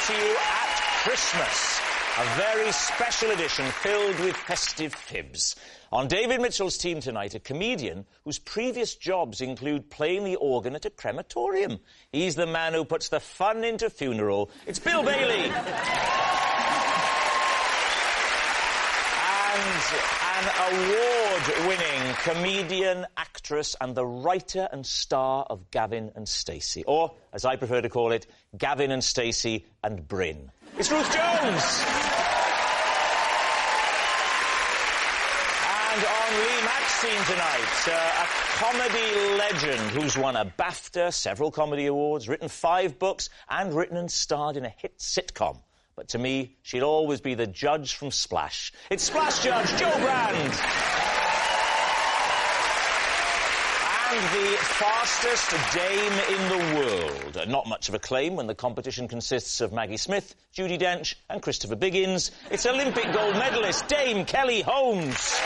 to you at Christmas. A very special edition filled with festive fibs. On David Mitchell's team tonight, a comedian whose previous jobs include playing the organ at a crematorium. He's the man who puts the fun into funeral. It's Bill Bailey. And an award-winning comedian, actress, and the writer and star of Gavin and Stacey. Or, as I prefer to call it, Gavin and Stacey and Bryn. It's Ruth Jones! And on Lee Mack's team tonight, a comedy legend who's won a BAFTA, several comedy awards, written 5 books, and written and starred in a hit sitcom. But to me, she'll always be the judge from Splash. It's Splash Judge Jo Brand! And the fastest dame in the world. Not much of a claim when the competition consists of Maggie Smith, Judi Dench and Christopher Biggins. It's Olympic gold medalist Dame Kelly Holmes.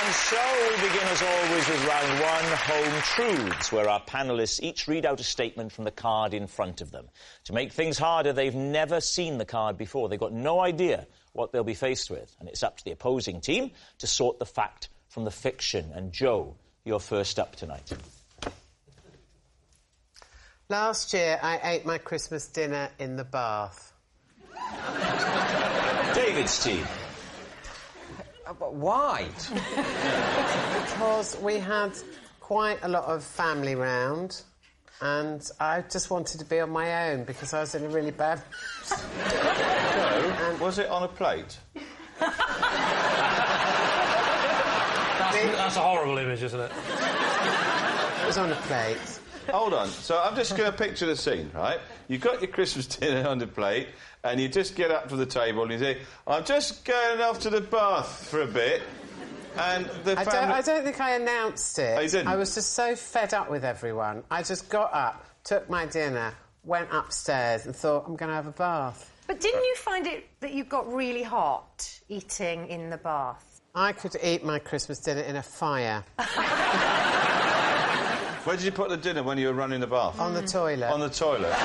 And so we begin, as always, with round 1, Home Truths, where our panellists each read out a statement from the card in front of them. To make things harder, they've never seen the card before. They've got no idea what they'll be faced with. And it's up to the opposing team to sort the fact from the fiction. And Jo, you're first up tonight. Last year, I ate my Christmas dinner in the bath. David's team. But why? Because we had quite a lot of family round, and I just wanted to be on my own because I was in a really bad... No, was it on a plate? That's a horrible image, isn't it? It was on a plate. Hold on. So I'm just going to picture the scene, right? You've got your Christmas dinner on the plate, and you just get up to the table and you say, I'm just going off to the bath for a bit. And the family... I don't think I announced it. Oh, you didn't? I was just so fed up with everyone. I just got up, took my dinner, went upstairs and thought, I'm going to have a bath. But didn't you find it that you got really hot eating in the bath? I could eat my Christmas dinner in a fire. Where did you put the dinner when you were running the bath? On the toilet. On the toilet.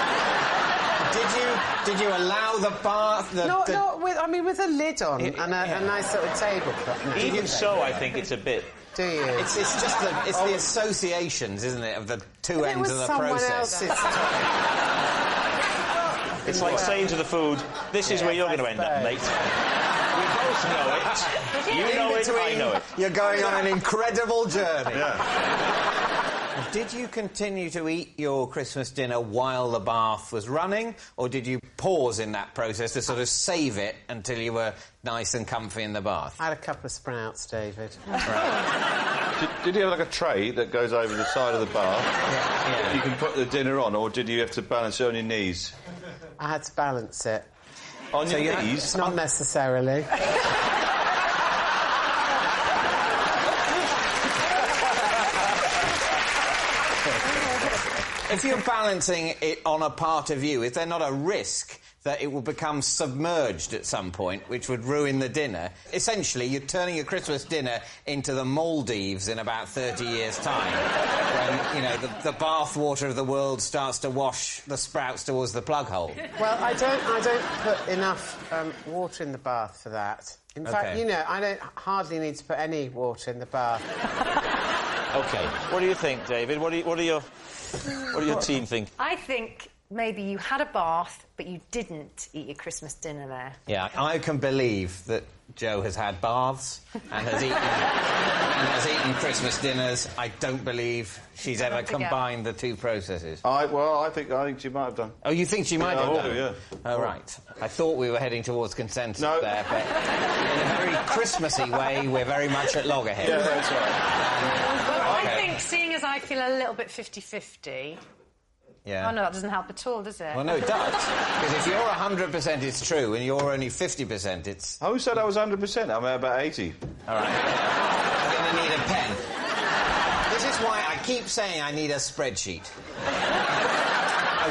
Did you allow the bath... with a lid on and a nice little tablecloth. No. Even so, I think it's a bit... Do you? It's just the associations, isn't it, of the two ends of the process. It's like saying to the food, this is where you're going to end up, mate. We both know it. You know it, I know it. You're going on an incredible journey. Yeah. Did you continue to eat your Christmas dinner while the bath was running, or did you pause in that process to sort of save it until you were nice and comfy in the bath? I had a couple of sprouts, David. Right. Did you have, like, a tray that goes over the side of the bath? Yeah. You can put the dinner on, or did you have to balance it on your knees? I had to balance it. On your knees? Not necessarily. If you're balancing it on a part of you, is there not a risk that it will become submerged at some point, which would ruin the dinner? Essentially, you're turning your Christmas dinner into the Maldives in about 30 years' time, when, you know, the bath water of the world starts to wash the sprouts towards the plug hole. Well, I don't put enough water in the bath for that. In fact, you know, I don't hardly need to put any water in the bath. OK. What do you think, David? What do your team think? I think maybe you had a bath, but you didn't eat your Christmas dinner there. Yeah, I can believe that Jo has had baths and has eaten Christmas dinners. I don't believe she's ever combined the two processes. I think she might have done. Oh, you think she might have done? Yeah. Oh, right. I thought we were heading towards consensus No. there, but in a very Christmassy way, we're very much at loggerheads. Yeah, that's right. I think, seeing as I feel a little bit 50-50... Yeah. Oh, no, that doesn't help at all, does it? Well, no, it does. Because if you're 100% it's true and you're only 50%, it's... Who said I was 100%? I'm at about 80. All right. I'm going to need a pen. This is why I keep saying I need a spreadsheet.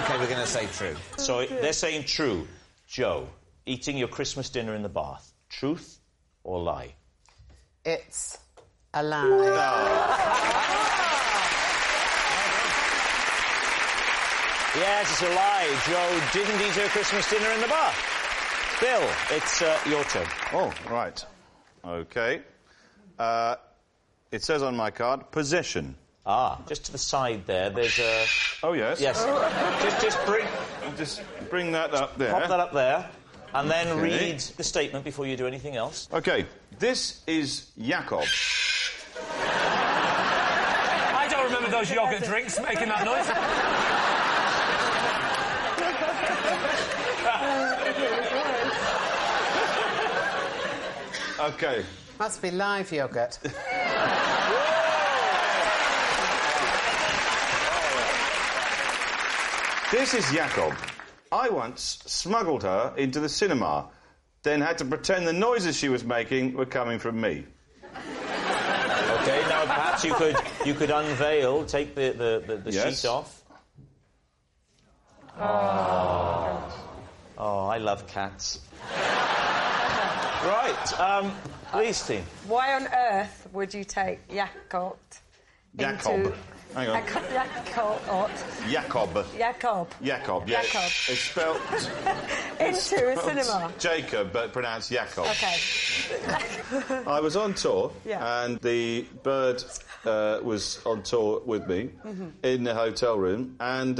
OK, we're going to say true. So they're saying true. Jo, eating your Christmas dinner in the bath. Truth or lie? It's a lie. Yes, it's a lie. Jo didn't eat her Christmas dinner in the bath. Bill, it's your turn. Oh, right. OK. It says on my card, possession. Ah, just to the side there, there's a... Oh, yes. Yes. Just bring that up there. Pop that up there, and then read the statement before you do anything else. OK. This is Jakob. I don't remember those yoghurt drinks making that noise. OK. Must be live yoghurt. This is Jakob. I once smuggled her into the cinema, then had to pretend the noises she was making were coming from me. OK, now perhaps you could unveil, take the sheet off. Oh, I love cats. Right, Lee's team. Why on earth would you take Jakob? Jakob. Hang on. Jakob. Jakob, yeah. Jakob. It's spelt... Into a cinema. Jacob, but pronounced Jakob. OK. I was on tour, Yeah. and the bird was on tour with me in the hotel room, and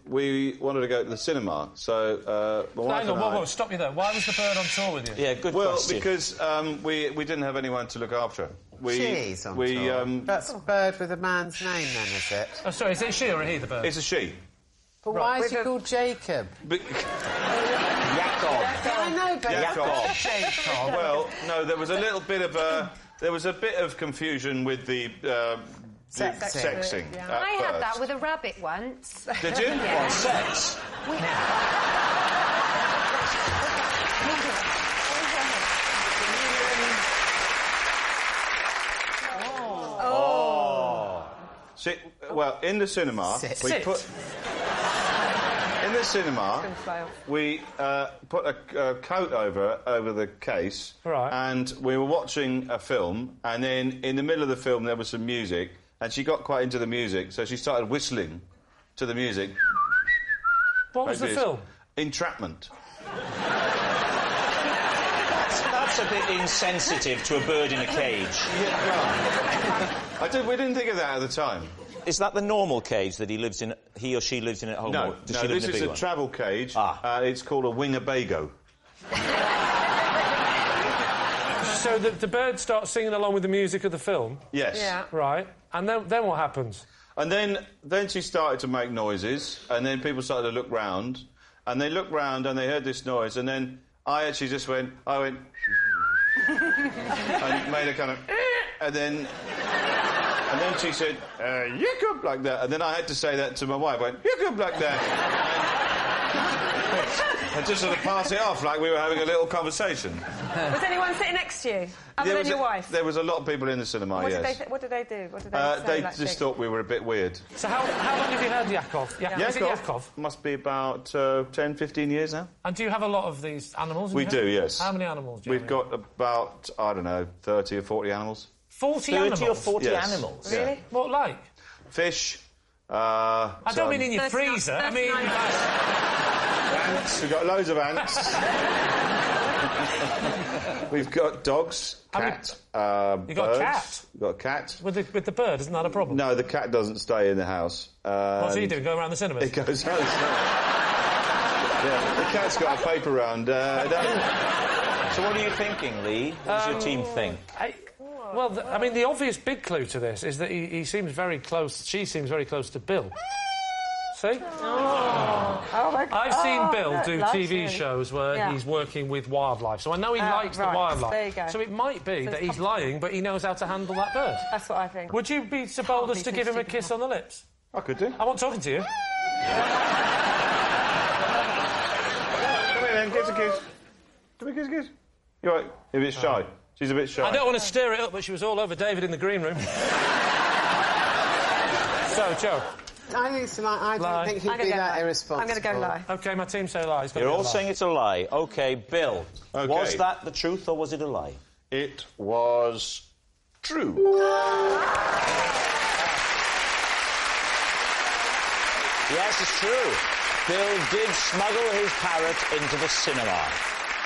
we wanted to go to the cinema, so my wife Hang on, and I... whoa, stop you there. Why was the bird on tour with you? Yeah, good Well, question. because we didn't have anyone to look after her. She's on tour. That's a bird with a man's name, then, is it? Oh, sorry, is it she or he, the bird? It's a she. But why is he called Jacob? Jakob. I know, but... Jakob. Well, no, there was a little bit of a... There was a bit of confusion with the... sexing. I had that with a rabbit once. Did you? Yeah. What, sex? See, well, in the cinema, we put... In the cinema, we put a coat over the case, Right. and we were watching a film, and then in the middle of the film there was some music, and she got quite into the music, so she started whistling to the music. What was the film? Entrapment. That's a bit insensitive to a bird in a cage. We didn't think of that at the time. Is that the normal cage that he or she lives in at home? No, or does she live this in a is big a one? travel cage. It's called a Winnebago. So the bird starts singing along with the music of the film? Yes. Yeah. Right. And then what happens? And then she started to make noises, and then people started to look round, and they looked round and they heard this noise, and then I actually just went, and made a kind of, and then she said, Jakob, like that, and then I had to say that to my wife, I went, Jakob, like that, and just sort of pass it off like we were having a little conversation. Was anyone sitting next to you, other than your wife? There was a lot of people in the cinema, What yes. What did they do? What did They just thought we were a bit weird. So how long have you had Jakob? Is it Jakob? Must be about 10, 15 years now. And do you have a lot of these animals? We do, yes. How many animals do you We've got about, I don't know, 30 or 40 animals. 40 30 animals? or 40 Yes. animals? Really? Yeah. What, like? Fish. I don't mean in your freezer. I mean... Ants. We've got loads of ants. We've got dogs, cat, You've got a cat? We've got a cat. With the bird, isn't that a problem? No, the cat doesn't stay in the house. What's he doing, going around the cinemas? It goes around the cinema. Yeah, the cat's got a paper round. So what are you thinking, Lee? What does your team think? I mean, the obvious big clue to this is that he seems very close... She seems very close to Bill. See? I've seen Bill do TV shows where he's working with wildlife, so I know he likes the wildlife. There you go. So it might be that he's lying, but he knows how to handle that bird. That's what I think. Would you be so bold as to give him a kiss on the lips? I could do. I want talking to you. Come here then, kiss a kiss. Come here, kiss. You're right. You're a bit shy. She's a bit shy. I don't want to stir it up, but she was all over David in the green room. So, Joe. I think it's like, I don't think he'd be that irresponsible. I'm going to go lie. OK, my team say lie. You're all saying it's a lie. OK, Bill. OK. Was that the truth or was it a lie? It was true. Yes, it's true. Bill did smuggle his parrot into the cinema.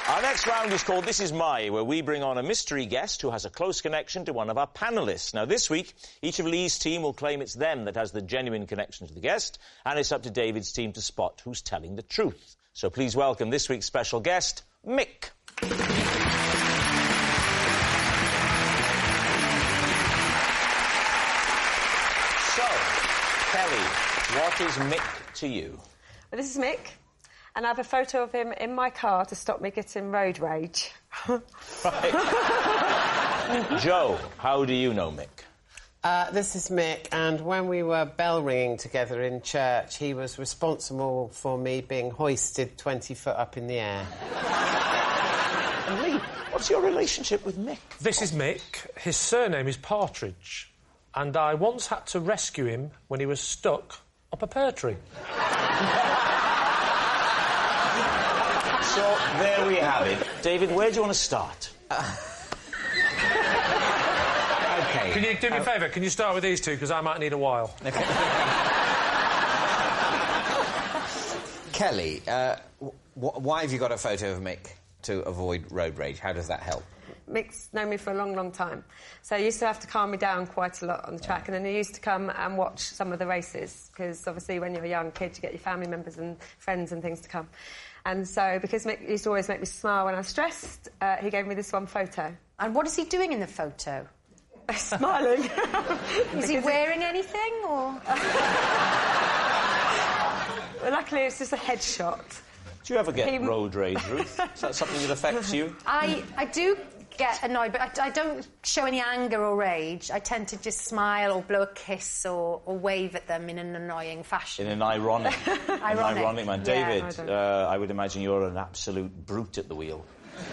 Our next round is called This Is My, where we bring on a mystery guest who has a close connection to one of our panellists. Now, this week, each of Lee's team will claim it's them that has the genuine connection to the guest, and it's up to David's team to spot who's telling the truth. So please welcome this week's special guest, Mick. So, Kelly, what is Mick to you? Well, this is Mick, and I have a photo of him in my car to stop me getting road rage. Right. Joe, how do you know Mick? This is Mick, and when we were bell ringing together in church, he was responsible for me being hoisted 20 foot up in the air. And Lee, what's your relationship with Mick? This is Mick. His surname is Partridge, and I once had to rescue him when he was stuck up a pear tree. So, there we have it. David, where do you want to start? OK. Can you do me a favour? Can you start with these two, because I might need a while. Kelly, why have you got a photo of Mick to avoid road rage? How does that help? Mick's known me for a long, long time. So he used to have to calm me down quite a lot on the track, and then he used to come and watch some of the races, because obviously when you're a young kid, you get your family members and friends and things to come. And so, because Mick used to always make me smile when I was stressed, he gave me this one photo. And what is he doing in the photo? Smiling. Is he wearing anything, or...? Well, luckily, it's just a headshot. Do you ever get road rage, Ruth? Is that something that affects you? I do get annoyed, but I don't show any anger or rage. I tend to just smile or blow a kiss or wave at them in an annoying fashion. In an ironic man. Yeah, David, I would imagine you're an absolute brute at the wheel.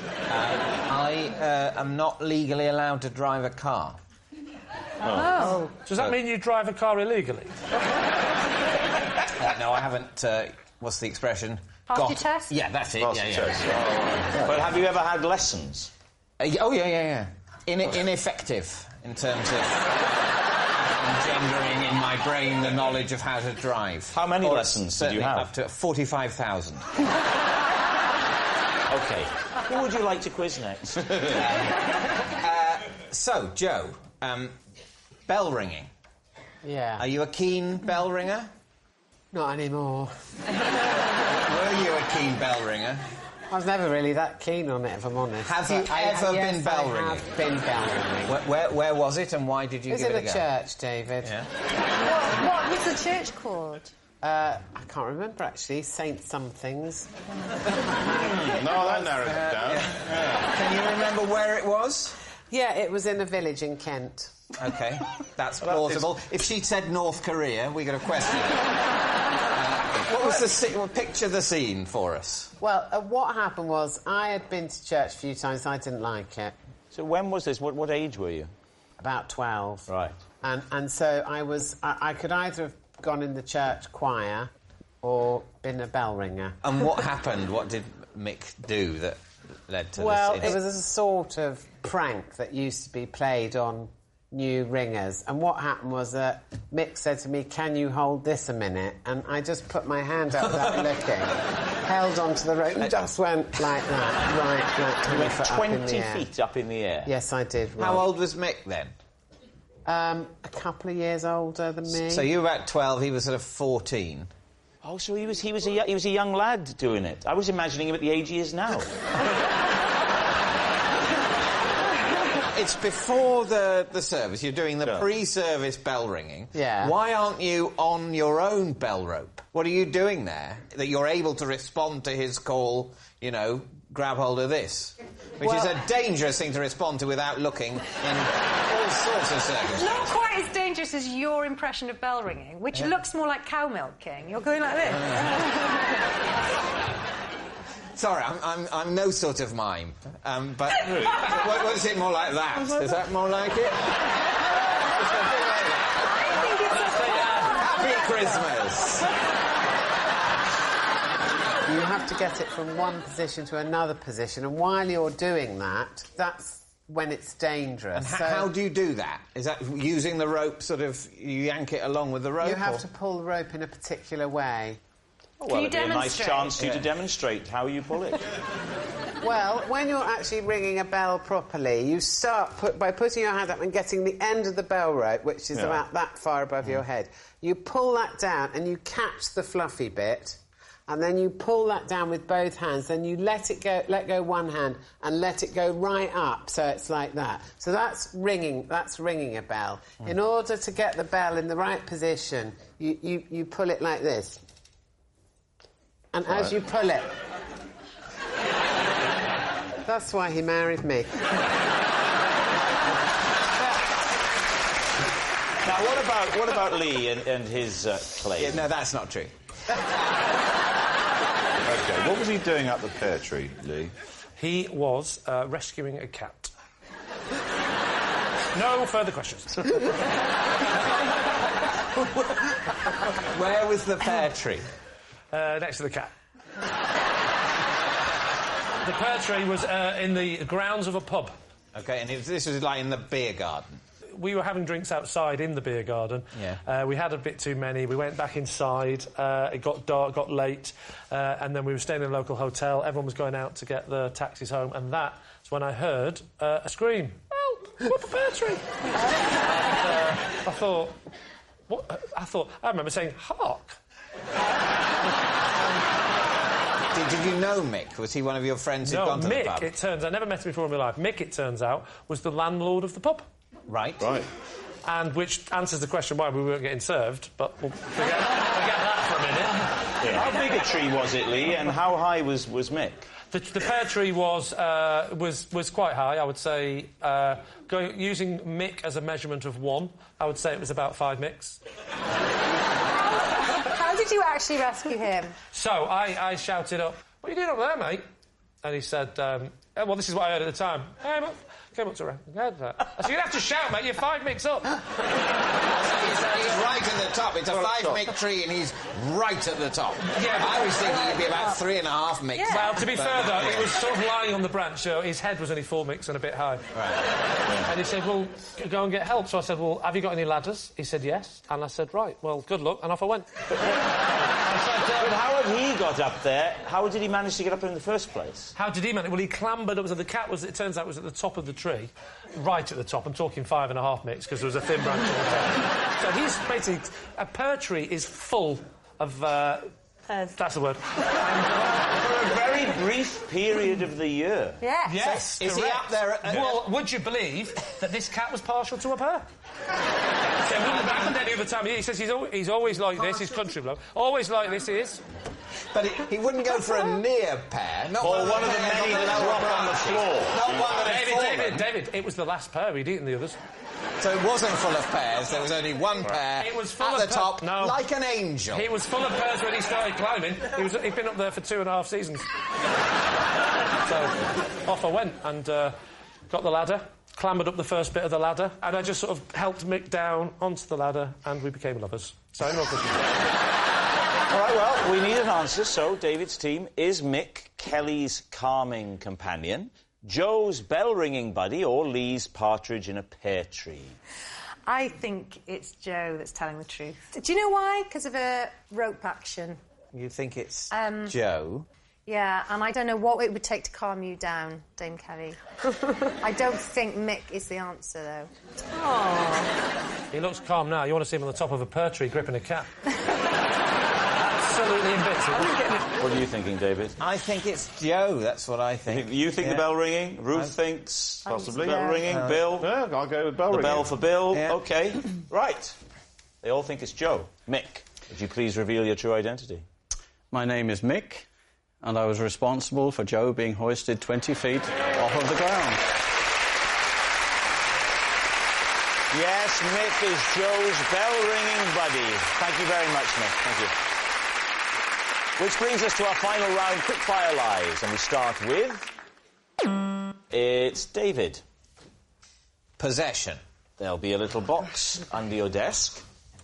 I am not legally allowed to drive a car. Oh. Does that mean you drive a car illegally? No, I haven't... what's the expression? Passed your test? Yeah, that's it. Test. But have you ever had lessons? Yeah. Ineffective in terms of engendering in my brain the knowledge of how to drive. How many lessons did you have? Up to 45,000. OK. Who would you like to quiz next? So, Joe, bell ringing. Yeah. Are you a keen bell ringer? Not anymore. Were you a keen bell ringer? I was never really that keen on it, if I'm honest. Have you ever been bell ringing? I have been bell ringing. Where was it, and why did you give it a go? It was in a church, David. Yeah. What was the church called? I can't remember, actually. Saint Somethings. No, that narrows it down. Yeah. Can you remember where it was? Yeah, it was in a village in Kent. OK, that's plausible. If she'd said North Korea, we got a question. What was the scene? Well, picture the scene for us. Well, what happened was I had been to church a few times. I didn't like it. So when was this? What age were you? About 12. Right. And so I could either have gone in the church choir or been a bell ringer. And what happened? What did Mick do that led to this? Well, it was a sort of prank that used to be played on new ringers. And what happened was that Mick said to me, "Can you hold this a minute?" And I just put my hand up without looking, held onto the rope and just went like that, right, 20 feet up in the air? Yes, I did. Rob. How old was Mick then? A couple of years older than me. So you were about 12, he was sort of 14. Oh, so he was a young lad doing it. I was imagining him at the age he is now. It's before the service. You're doing the pre-service bell ringing. Yeah. Why aren't you on your own bell rope? What are you doing there that you're able to respond to his call, you know, grab hold of this? Which is a dangerous thing to respond to without looking in all sorts of circumstances. Not quite as dangerous as your impression of bell ringing, which looks more like cow milking. You're going like this. Sorry, I'm no sort of mime. But was it more like that? Is that more like it? I think it's Happy Christmas! You have to get it from one position to another position, and while you're doing that, that's when it's dangerous. And So how do you do that? Is that using the rope, sort of, you yank it along with the rope? you have to pull the rope in a particular way. Well, it'd be a nice chance for you to demonstrate how you pull it. Well, when you're actually ringing a bell properly, you start by putting your hand up and getting the end of the bell rope, which is about that far above your head. You pull that down and you catch the fluffy bit, and then you pull that down with both hands. Then you let go one hand and let it go right up, so it's like that. So that's ringing a bell. In order to get the bell in the right position, you pull it like this. And as you pull it... That's why he married me. Now, what about Lee and his claim? Yeah, no, that's not true. OK, what was he doing up the pear tree, Lee? He was rescuing a cat. No further questions. Where was the pear tree? Next to the cat. The pear tree was in the grounds of a pub. OK, and this was like in the beer garden. We were having drinks outside in the beer garden. Yeah. We had a bit too many. We went back inside. It got dark, got late, and then we were staying in a local hotel. Everyone was going out to get the taxis home, and that's when I heard a scream. Help! What the pear tree? And, I thought... What? I remember saying, hark! Did you know Mick? Was he one of your friends who'd gone to the pub? Mick, it turns... I never met him before in my life. Mick, it turns out, was the landlord of the pub. Right. And which answers the question why we weren't getting served, but we'll forget that for a minute. Yeah. How big a tree was it, Lee, and how high was Mick? The pear tree was quite high, I would say. Using Mick as a measurement of 1, I would say it was about 5 Micks. How did you actually rescue him? So I shouted up, "What are you doing up there, mate?" And he said, well, this is what I heard at the time. Came up to her. I said, "You'd have to shout, mate. You're 5 Micks up." He's right at the top. It's a 5 Mick tree, and he's right at the top. Yeah, I was thinking he'd be about 3.5 Micks. Yeah. Well, to be fair, though, he was sort of lying on the branch, so his head was only 4 Micks and a bit high. Right. And he said, "Well, go and get help." So I said, "Well, have you got any ladders?" He said, "Yes." And I said, "Right, well, good luck." And off I went. But how had he got up there? How did he manage to get up there in the first place? How did he manage? Well, he clambered up. So the cat was, it turns out, was at the top of the tree, right at the top. I'm talking 5.5 Micks because there was a thin branch on the top. So he's basically... A pear tree is full of... That's the word. For a very brief period of the year. Yes. Yes, Is he correct. up there at... Well, would you believe that this cat was partial to a pear? So it wouldn't have happened any other time. He says he's always like this, his country bloke. Always like this, he is. But he wouldn't go for a near pear. Not Or one of the many that drop on the floor. Not one that had fallen. David, it was the last pear. He'd eaten the others. So it wasn't full of pears. There was only one pear It was full at of the top, no. like an angel. He was full of pears when he started climbing. He'd been up there for 2.5 seasons. So off I went and got the ladder, clambered up the first bit of the ladder, and I just sort of helped Mick down onto the ladder, and we became lovers. So no questions. All right, well, we need an answer. So David's team, is Mick Kelly's calming companion, Joe's bell-ringing buddy, or Lee's partridge in a pear tree? I think it's Joe that's telling the truth. Do you know why? Because of a rope action. You think it's Joe? Yeah, and I don't know what it would take to calm you down, Dame Kelly. I don't think Mick is the answer, though. Oh. He looks calm now. You want to see him on the top of a pear tree gripping a cat. Absolutely invincible. What are you thinking, David? I think it's Joe. That's what I think. You think the bell ringing? Ruth thinks Possibly. bell ringing. Bill? Yeah, I'll go with bell The ringing. bell for Bill. Yeah. OK. Right. They all think it's Joe. Mick, would you please reveal your true identity? My name is Mick, and I was responsible for Joe being hoisted 20 feet off of the ground. Yes, Mick is Joe's bell-ringing buddy. Thank you very much, Mick. Thank you. Which brings us to our final round, quickfire lies, and we start with... It's David. Possession. There'll be a little box under your desk.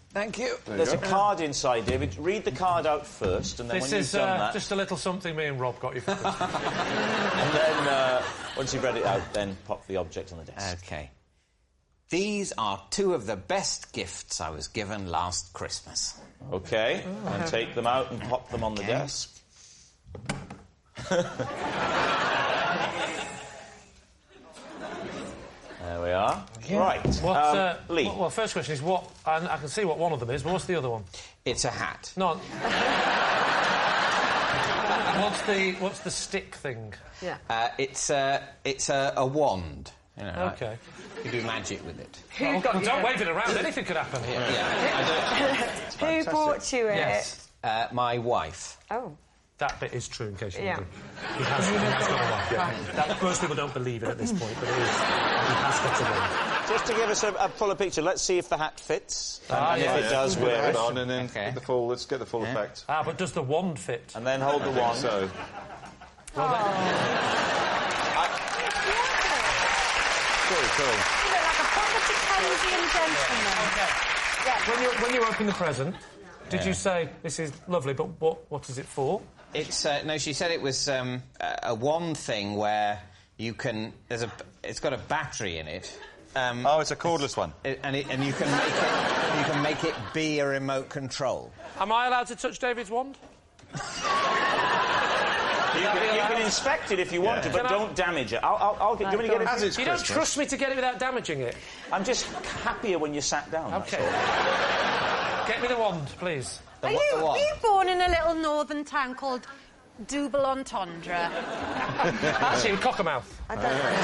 Thank you. There's a card inside, David. Read the card out first, and then This when you've is done that... just a little something me and Rob got you for Christmas. And then, once you've read it out, then pop the object on the desk. OK. These are two of the best gifts I was given last Christmas. OK, and take them out and pop them on the desk. There we are. Yeah. Right. Lee. Well, first question is what... I can see what one of them is, but what's the other one? It's a hat. No. What's the stick thing? Yeah. It's a wand. You know, OK. You do magic with it. Don't wave it around, anything could happen. Yeah. Who bought you it? Yes. My wife. Oh. That bit is true, in case you Yeah. wonder. He has got a wife. Yeah. Most people don't believe it at this point, but it is. He has got a wife. Just to give us a fuller picture, let's see if the hat fits. And if it does, wear wear it it. on and then get the full. Let's get the full effect. But does the wand fit? And then hold the wand. So. Well, You look like a proper Dickensian gentleman. Yeah. When you open the present, did you say, this is lovely, but what is it for? It's no. She said it was a wand thing where you can. It's got a battery in it. It's a cordless one. And you can make it be a remote control. Am I allowed to touch David's wand? You can inspect it if you want to, but don't damage it. I'll get... Do you want me to get it? You don't trust me to get it without damaging it? I'm just happier when you sat down. OK. Get me the wand, please. Were you born in a little northern town called Double Entendre? Actually, Cockermouth. I don't know.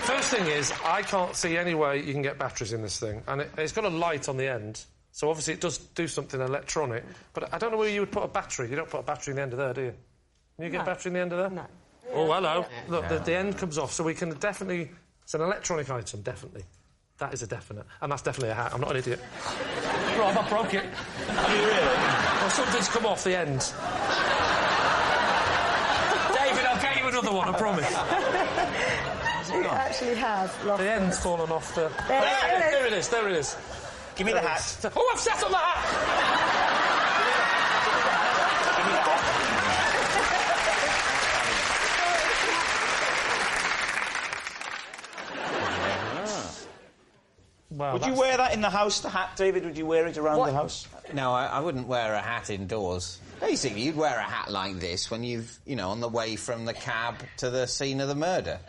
First thing is, I can't see any way you can get batteries in this thing. And it's got a light on the end, so obviously it does do something electronic. But I don't know where you would put a battery. You don't put a battery in the end of there, do you? Can you get a battery in the end of there? No. Oh, hello. Look, the end comes off, so we can definitely... It's an electronic item, definitely. That is a definite. And that's definitely a hat. I'm not an idiot. Rob, I broke it. Have you really? Well, something's come off the end. David, I'll get you another one, I promise. It actually has. The end's fallen off the... There it is, there it is. Give me the hat. Oh, I've sat on the hat! Give me the hat. Well, Would you wear that in the house, the hat, David? Would you wear it around the house? No, I wouldn't wear a hat indoors. Basically, you'd wear a hat like this when you've, you know, on the way from the cab to the scene of the murder.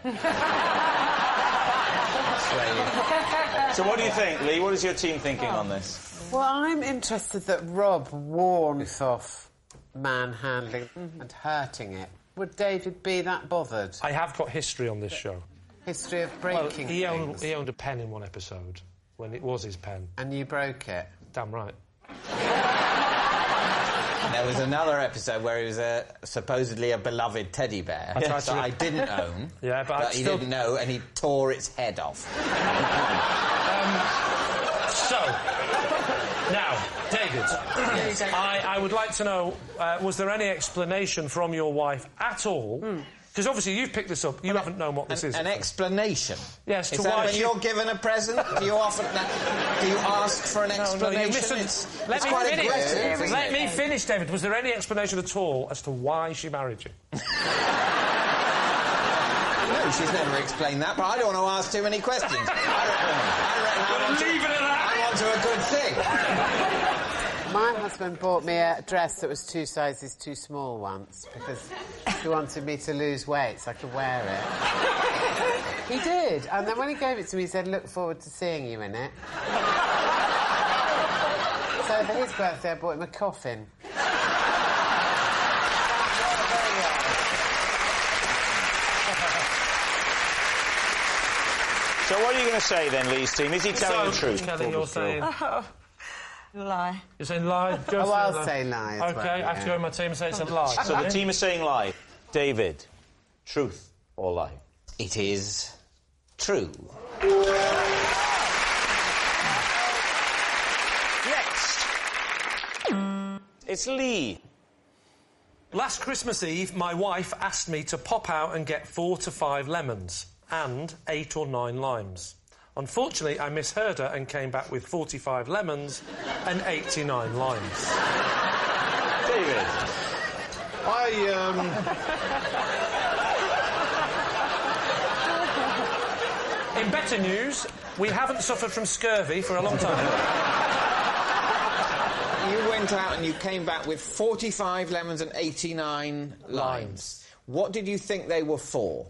So what do you think, Lee? What is your team thinking on this? Well, I'm interested that Rob warns off manhandling and hurting it. Would David be that bothered? I have got history on this show. History of breaking things? He owned a pen in one episode, when it was his pen. And you broke it? Damn right. There was another episode where he was supposedly a beloved teddy bear that I didn't own, but he didn't know, and he tore its head off. So, now, David, I would like to know, was there any explanation from your wife at all? Because obviously you've picked this up, you haven't known what this is. An explanation? Yes, to why... When you're given a present, do you ask for an explanation? Let me finish, David. Was there any explanation at all as to why she married you? No, she's never explained that, but I don't want to ask too many questions. I want to a good thing. My husband bought me a dress that was 2 sizes too small once because he wanted me to lose weight so I could wear it. He did, and then when he gave it to me, he said, "Look forward to seeing you in it." So for his birthday, I bought him a coffin. So what are you going to say then, Lee's team? Is he telling the truth? Kelly, you're saying... Lie. You're saying lie? I'll say lie as well. OK, I have to go in my team and say it's a lie. So the team is saying lie. David, truth or lie? It is true. Next. It's Lee. Last Christmas Eve, my wife asked me to pop out and get 4 to 5 lemons and 8 or 9 limes. Unfortunately, I misheard her and came back with 45 lemons and 89 limes. David, In better news, we haven't suffered from scurvy for a long time. You went out and you came back with 45 lemons and 89 limes. What did you think they were for?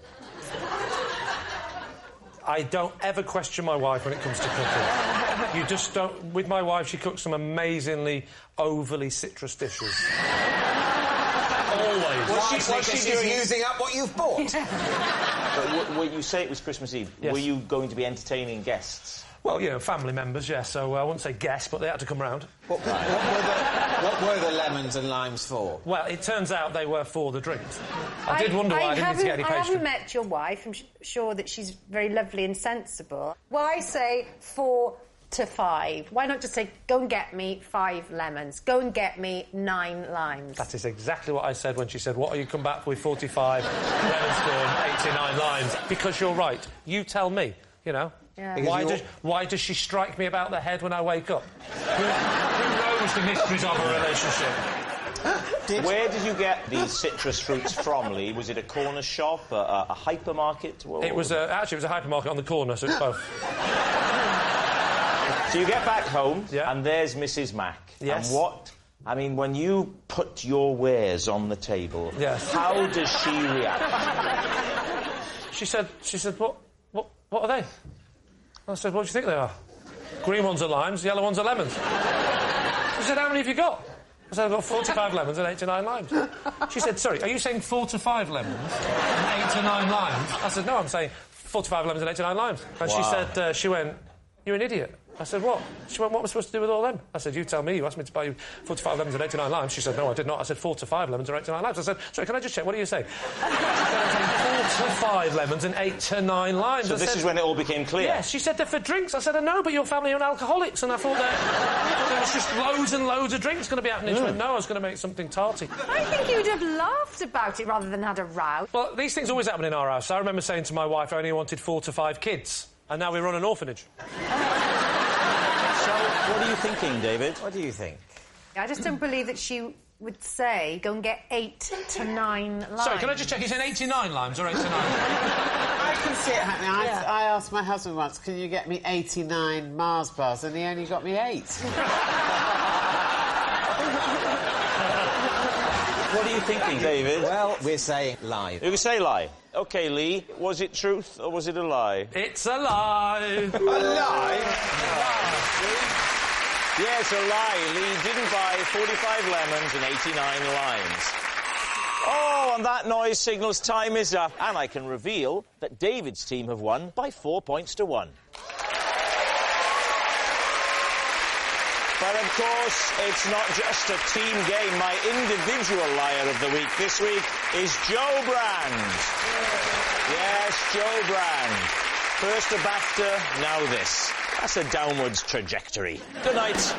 I don't ever question my wife when it comes to cooking. You just don't... With my wife, she cooks some amazingly overly citrus dishes. Always. Was she using up what you've bought? But you say it was Christmas Eve. Yes. Were you going to be entertaining guests? Well, you know, family members, yes, so I wouldn't say guests, but they had to come round. What were the lemons and limes for? Well, it turns out they were for the drinks. I did wonder why I didn't need to get any pastry. I haven't met your wife. I'm sure that she's very lovely and sensible. Why say 4 to 5? Why not just say, go and get me 5 lemons, go and get me 9 limes? That is exactly what I said when she said, what are you come back with 45 lemons and 89 limes? Because you're right. You tell me, you know. Yeah. Why does she strike me about the head when I wake up? Who knows the mysteries of a relationship? Where did you get these citrus fruits from, Lee? Was it a corner shop, a hypermarket? It was actually it was a hypermarket on the corner, so it's both. So you get back home, and there's Mrs. Mack. Yes. And what? I mean, when you put your wares on the table, how does she react? She said, what are they? I said, what do you think they are? Green ones are limes, yellow ones are lemons. She said, how many have you got? I said, I've got 45 lemons and 89 limes. She said, sorry, are you saying 4 to 5 lemons and 8 to 9 limes? I said, no, I'm saying 45 lemons and 89 limes. And she said, she went, you're an idiot. I said, what? She went, what am I supposed to do with all them? I said, you tell me. You asked me to buy you 45 lemons and 89 limes. She said, no, I did not. I said, 4 to 5 lemons and 89 limes. I said, sorry, can I just check? What are you saying? She said, I'm saying 4 to 5 lemons and 8 to 9 limes. So this is when it all became clear? Yes, she said they're for drinks. I said, I know, but your family are alcoholics. And I thought there was just loads and loads of drinks going to be happening. She went, no, I was going to make something tarty. I think you'd have laughed about it rather than had a row. Well, these things always happen in our house. I remember saying to my wife I only wanted 4 to 5 kids. And now we run an orphanage. So, what are you thinking, David? What do you think? I just don't believe that she would say, go and get 8 to 9 limes. Sorry, can I just check? You said 89 limes or 8 to 9? I can see it happening. I asked my husband once, can you get me 89 Mars bars? And he only got me 8. What are you thinking, David? Well, we're saying lie. You can say lie. OK, Lee, was it truth or was it a lie? It's a lie. A lie? Yes, a lie. Lee didn't buy 45 lemons and 89 limes. Oh, and that noise signals time is up. And I can reveal that David's team have won by 4 points to 1. But, of course, it's not just a team game. My individual liar of the week this week is Joe Brand. Yes, Joe Brand. First a BAFTA, now this. That's a downwards trajectory. Good night.